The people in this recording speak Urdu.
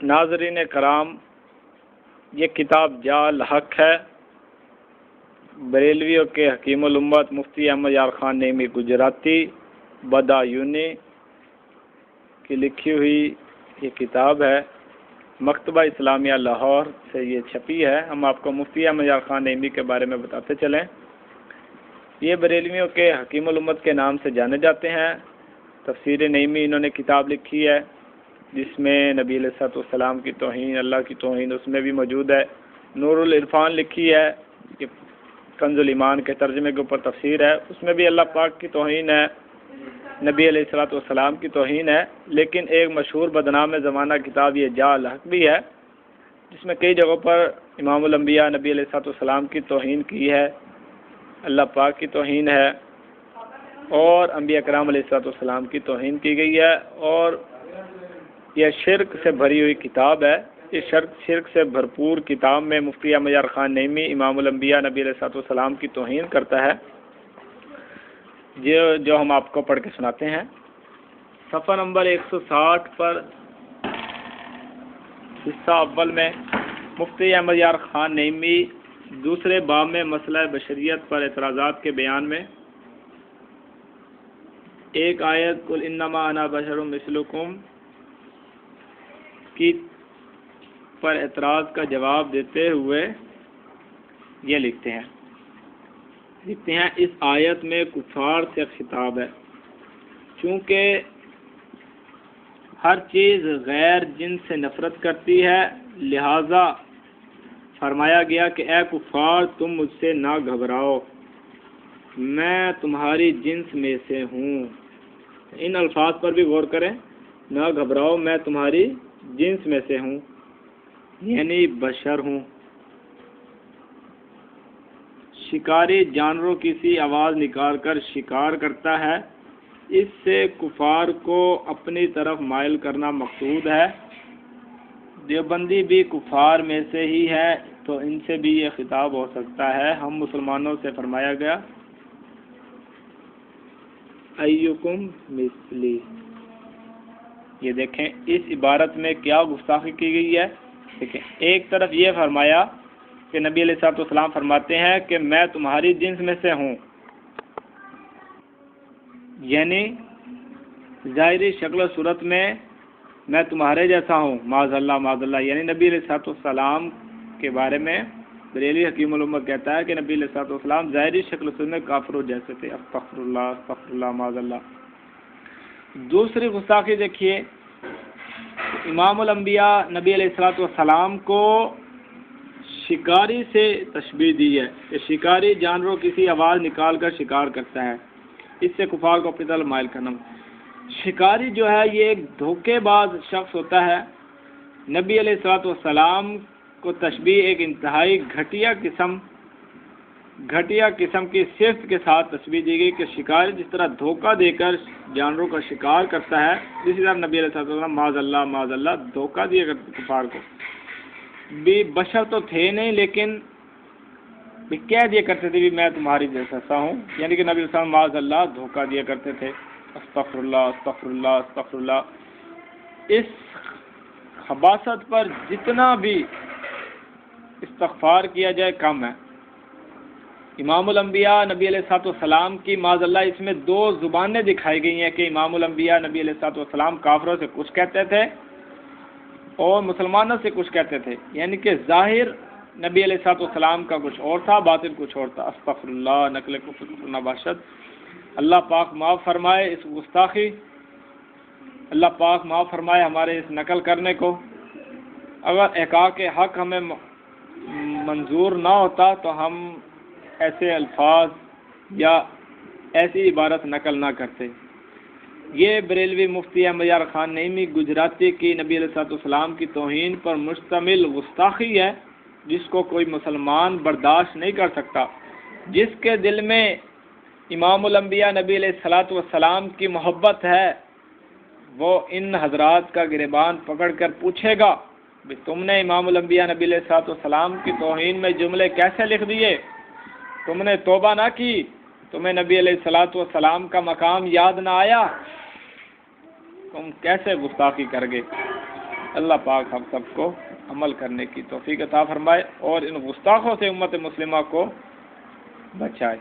ناظرین کرام، یہ کتاب جال حق ہے، بریلویوں کے حکیم الامت مفتی احمد یار خان نعیمی گجراتی بدایونی کی لکھی ہوئی یہ کتاب ہے۔ مکتبہ اسلامیہ لاہور سے یہ چھپی ہے۔ ہم آپ کو مفتی احمد یار خان نعیمی کے بارے میں بتاتے چلیں۔ یہ بریلویوں کے حکیم الامت کے نام سے جانے جاتے ہیں۔ تفسیر نعیمی انہوں نے کتاب لکھی ہے جس میں نبی علیہ الصلوۃ والسلام کی توہین، اللہ کی توہین اس میں بھی موجود ہے۔ نور العرفان لکھی ہے کہ کنز الایمان کے ترجمے کے اوپر تفسیر ہے، اس میں بھی اللہ پاک کی توہین ہے، نبی علیہ الصلوۃ والسلام کی توہین ہے۔ لیکن ایک مشہور بدنام زمانہ کتاب یہ جال حق بھی ہے، جس میں کئی جگہوں پر امام الانبیاء نبی علیہ الصلوۃ والسلام کی توہین کی ہے، اللہ پاک کی توہین ہے، اور انبیاء کرام علیہ الصلوۃ والسلام کی توہین کی گئی ہے۔ اور یہ شرک سے بھری ہوئی کتاب ہے۔ اس شرک سے بھرپور کتاب میں مفتی احمد یار خان نعیمی امام الانبیاء نبی علیہ الصلوۃ والسلام کی توہین کرتا ہے، جو ہم آپ کو پڑھ کے سناتے ہیں۔ صفحہ نمبر 160 پر حصہ اول میں مفتی احمد یار خان نعیمی دوسرے باب میں مسئلہ بشریت پر اعتراضات کے بیان میں ایک آیت قل انما انا بشر مثلکم کی پر اعتراض کا جواب دیتے ہوئے یہ لکھتے ہیں اس آیت میں کفار سے خطاب ہے، چونکہ ہر چیز غیر جنس سے نفرت کرتی ہے، لہذا فرمایا گیا کہ اے کفار تم مجھ سے نہ گھبراؤ، میں تمہاری جنس میں سے ہوں۔ ان الفاظ پر بھی غور کریں، نہ گھبراؤ میں تمہاری جنس میں سے ہوں، یعنی بشر ہوں۔ شکاری جانوروں کی سی آواز نکال کر شکار کرتا ہے، اس سے کفار کو اپنی طرف مائل کرنا مقصود ہے۔ دیوبندی بھی کفار میں سے ہی ہے، تو ان سے بھی یہ خطاب ہو سکتا ہے۔ ہم مسلمانوں سے فرمایا گیا ایکم مثلی۔ یہ دیکھیں اس عبارت میں کیا گستاخی کی گئی ہے۔ دیکھیں ایک طرف یہ فرمایا کہ نبی علیہ الصلوۃ والسلام فرماتے ہیں کہ میں تمہاری جنس میں سے ہوں، یعنی ظاہری شکل و صورت میں تمہارے جیسا ہوں، معاذ اللہ، یعنی نبی علیہ الصلوۃ والسلام کے بارے میں بریلی حکیم الامت کہتا ہے کہ نبی علیہ الصلوۃ والسلام ظاہری شکل و صورت میں کافروں جیسے تھے، استغفر اللہ معاذ اللہ۔ دوسری گستاخی دیکھیے، امام الانبیاء نبی علیہ الصلوۃ والسلام کو شکاری سے تشبیہ دی ہے کہ شکاری جانوروں کسی آواز نکال کر شکار کرتا ہے، اس سے کفار کو اپنی طرف مائل کرنا۔ شکاری جو ہے یہ ایک دھوکے باز شخص ہوتا ہے۔ نبی علیہ الصلوۃ والسلام کو تشبیہ ایک انتہائی گھٹیا قسم کی صفت کے ساتھ تشبیہ دی گئی کہ شکاری جس طرح دھوکہ دے کر جانوروں کا شکار کرتا ہے، اسی طرح نبی علیہ الصلوۃ والسلام معاذ اللہ دھوکہ دیا کرتے کفار کو۔ بھی بشر تو تھے نہیں، لیکن کہہ دیا کرتے تھے بھی میں تمہاری جیسا ہوں، یعنی کہ نبی علیہ السلام معاذ اللہ دھوکہ دیا کرتے تھے۔ استغفر اللہ۔ اس خباثت پر جتنا بھی استغفار کیا جائے کم ہے۔ امام الانبیاء نبی علیہ الصلوۃ والسلام کی معاذ اللہ اس میں دو زبانیں دکھائی گئی ہیں کہ امام الانبیاء نبی علیہ الصلوۃ والسلام کافروں سے کچھ کہتے تھے اور مسلمانوں سے کچھ کہتے تھے، یعنی کہ ظاہر نبی علیہ الصلوۃ والسلام کا کچھ اور تھا، باطن کچھ اور تھا۔ استغفر اللہ، نقل کفر نباشد۔ اللہ پاک معاف فرمائے اس گستاخی، اللہ پاک معاف فرمائے ہمارے اس نقل کرنے کو۔ اگر احقاق حق ہمیں منظور نہ ہوتا تو ہم ایسے الفاظ یا ایسی عبارت نقل نہ کرتے۔ یہ بریلوی مفتی احمد یار خان نعیمی گجراتی کی نبی علیہ الصلوۃ والسلام کی توہین پر مشتمل گستاخی ہے، جس کو کوئی مسلمان برداشت نہیں کر سکتا۔ جس کے دل میں امام الانبیاء نبی علیہ الصلوۃ والسلام کی محبت ہے، وہ ان حضرات کا گریبان پکڑ کر پوچھے گا کہ تم نے امام الانبیاء نبی علیہ الصلوۃ والسلام کی توہین میں جملے کیسے لکھ دیے؟ تم نے توبہ نہ کی؟ تمہیں نبی علیہ الصلوۃ والسلام کا مقام یاد نہ آیا؟ تم کیسے گستاخی کر گے؟ اللہ پاک ہم سب کو عمل کرنے کی توفیق عطا فرمائے اور ان گستاخوں سے امت مسلمہ کو بچائے۔